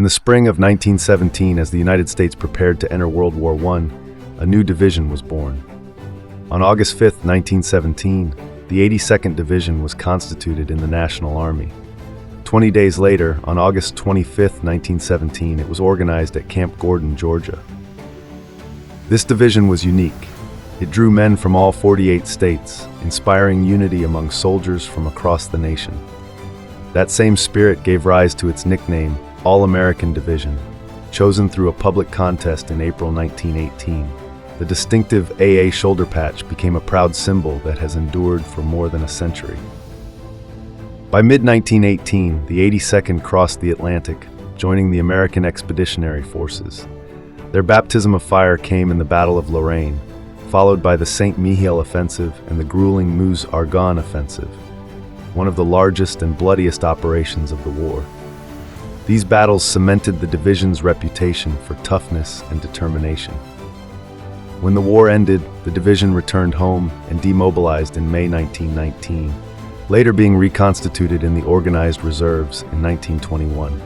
In the spring of 1917, as the United States prepared to enter World War I, a new division was born. On August 5, 1917, the 82nd Division was constituted in the National Army. 20 days later, on August 25, 1917, it was organized at Camp Gordon, Georgia. This division was unique. It drew men from all 48 states, inspiring unity among soldiers from across the nation. That same spirit gave rise to its nickname, All-American Division, chosen through a public contest in April 1918. The distinctive AA shoulder patch became a proud symbol that has endured for more than a century. By mid-1918, the 82nd crossed the Atlantic, joining the American Expeditionary Forces. Their baptism of fire came in the Battle of Lorraine, followed by the St. Mihiel Offensive and the grueling Meuse-Argonne Offensive, one of the largest and bloodiest operations of the war. These battles cemented the division's reputation for toughness and determination. When the war ended, the division returned home and demobilized in May 1919, later being reconstituted in the Organized Reserves in 1921.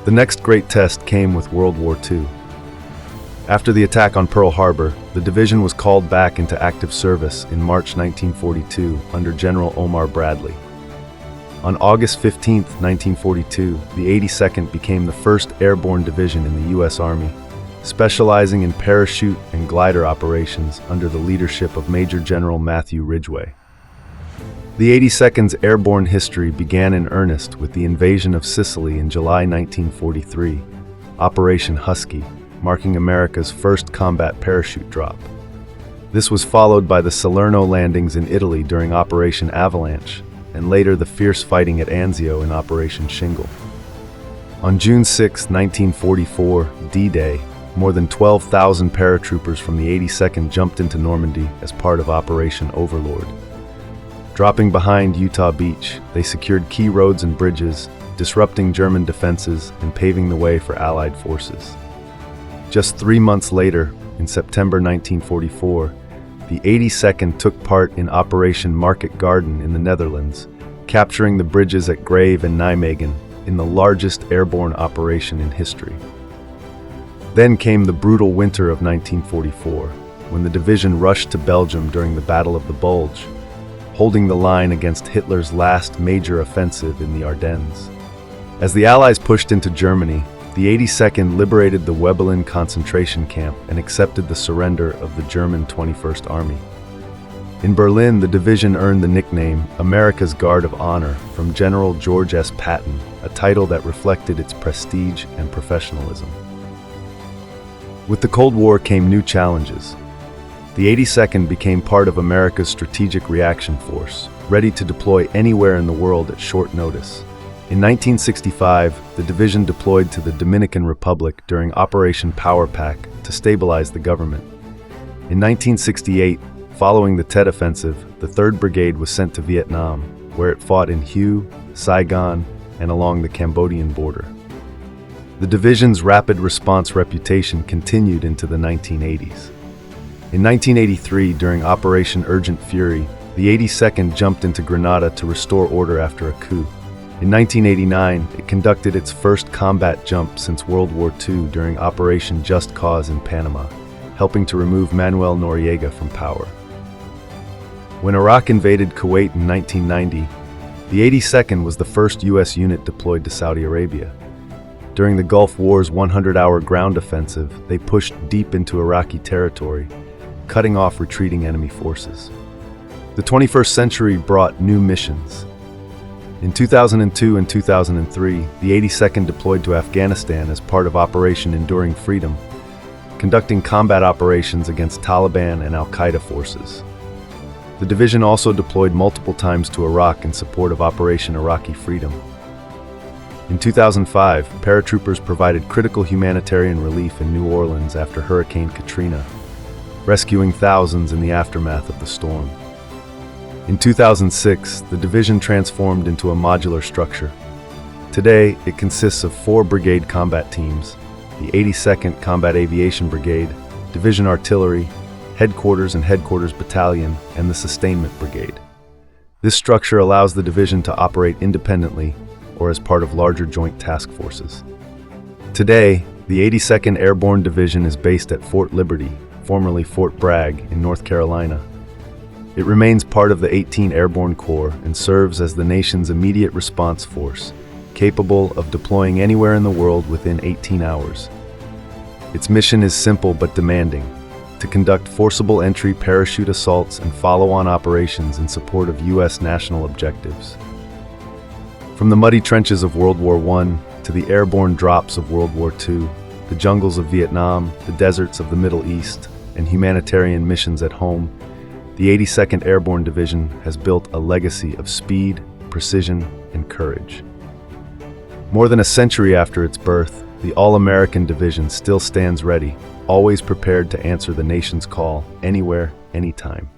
The next great test came with World War II. After the attack on Pearl Harbor, the division was called back into active service in March 1942 under General Omar Bradley. On August 15, 1942, the 82nd became the first airborne division in the U.S. Army, specializing in parachute and glider operations under the leadership of Major General Matthew Ridgway. The 82nd's airborne history began in earnest with the invasion of Sicily in July 1943, Operation Husky, marking America's first combat parachute drop. This was followed by the Salerno landings in Italy during Operation Avalanche, and later the fierce fighting at Anzio in Operation Shingle. On June 6, 1944, D-Day, more than 12,000 paratroopers from the 82nd jumped into Normandy as part of Operation Overlord. Dropping behind Utah Beach, they secured key roads and bridges, disrupting German defenses and paving the way for Allied forces. Just 3 months later, in September 1944, the 82nd took part in Operation Market Garden in the Netherlands, capturing the bridges at Grave and Nijmegen in the largest airborne operation in history. Then came the brutal winter of 1944, when the division rushed to Belgium during the Battle of the Bulge, holding the line against Hitler's last major offensive in the Ardennes. As the Allies pushed into Germany, the 82nd liberated the Webelin concentration camp and accepted the surrender of the German 21st Army. In Berlin, the division earned the nickname America's Guard of Honor from General George S. Patton, a title that reflected its prestige and professionalism. With the Cold War came new challenges. The 82nd became part of America's Strategic Reaction Force, ready to deploy anywhere in the world at short notice. In 1965, the division deployed to the Dominican Republic during Operation Power Pack to stabilize the government. In 1968, following the Tet Offensive, the 3rd Brigade was sent to Vietnam, where it fought in Hue, Saigon, and along the Cambodian border. The division's rapid response reputation continued into the 1980s. In 1983, during Operation Urgent Fury, the 82nd jumped into Grenada to restore order after a coup. In 1989, it conducted its first combat jump since World War II during Operation Just Cause in Panama, helping to remove Manuel Noriega from power. When Iraq invaded Kuwait in 1990, the 82nd was the first U.S. unit deployed to Saudi Arabia. During the Gulf War's 100-hour ground offensive, they pushed deep into Iraqi territory, cutting off retreating enemy forces. The 21st century brought new missions. In 2002 and 2003, the 82nd deployed to Afghanistan as part of Operation Enduring Freedom, conducting combat operations against Taliban and Al-Qaeda forces. The division also deployed multiple times to Iraq in support of Operation Iraqi Freedom. In 2005, paratroopers provided critical humanitarian relief in New Orleans after Hurricane Katrina, rescuing thousands in the aftermath of the storm. In 2006, the division transformed into a modular structure. Today, it consists of 4 brigade combat teams, the 82nd Combat Aviation Brigade, Division Artillery, Headquarters and Headquarters Battalion, and the Sustainment Brigade. This structure allows the division to operate independently or as part of larger joint task forces. Today, the 82nd Airborne Division is based at Fort Liberty, formerly Fort Bragg, in North Carolina. It remains part of the 18th Airborne Corps and serves as the nation's immediate response force, capable of deploying anywhere in the world within 18 hours. Its mission is simple but demanding: to conduct forcible entry parachute assaults and follow-on operations in support of U.S. national objectives. From the muddy trenches of World War I to the airborne drops of World War II, the jungles of Vietnam, the deserts of the Middle East, and humanitarian missions at home, the 82nd Airborne Division has built a legacy of speed, precision, and courage. More than a century after its birth, the All-American Division still stands ready, always prepared to answer the nation's call, anywhere, anytime.